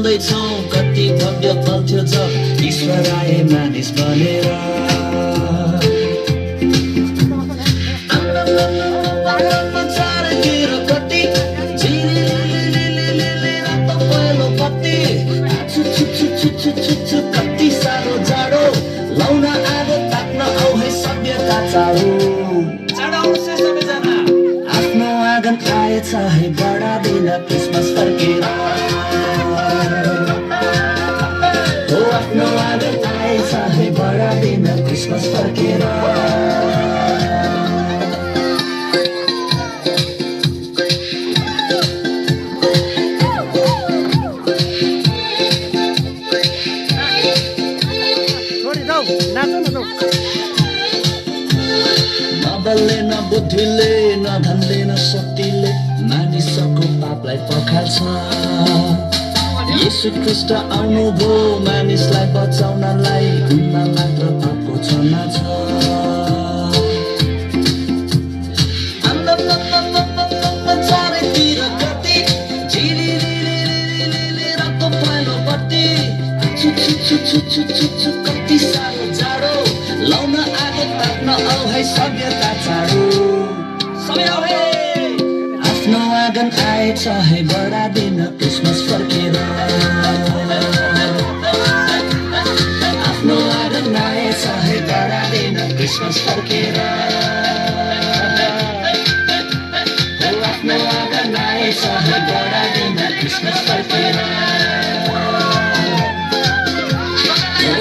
बोल्दैछौ कति भव्य पल थियो जब ईश्वर आए मानिस बनेर चारतिर कति झिलिलिलिलिलिलिलि रातो पहेँलो बत्ती छु कति साह्रो जाडो लाउन आगो ताप्न आऊ है सभ्यता चाँडो आफ्नो आँगन आएछ है बडा दिन क्रिसमस फर्केर हो आफ्नो आँगन आएछ है बडा दिन क्रिसमस फर्केर नबलले न बुद्धिले न धनले न शक्तिले मानिसको पापलाई पखाल्छ येशू ख्रीष्ट आउनुभयो मानिसलाई बचाउनलाई उनमा मात्र पापको क्षमा छ चारैतिर कति झिलिलिलिलिलिलि रातो पहेँलो बत्ती छु कति साह्रो जाडो लाउन आगो ताप्न आऊ है सभ्यता चाँडो आफ्नो आँगन आएछ है बडा दिन क्रिसमस फर्केर आफ्नो आँगन आएछ है बडा दिन क्रिसमस फर्केर आफ्नो आँगन आएछ है बडा दिन क्रिसमस फर्केर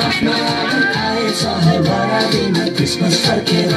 आफ्नो आँगन आएछ है बडा दिन क्रिसमस फर्केर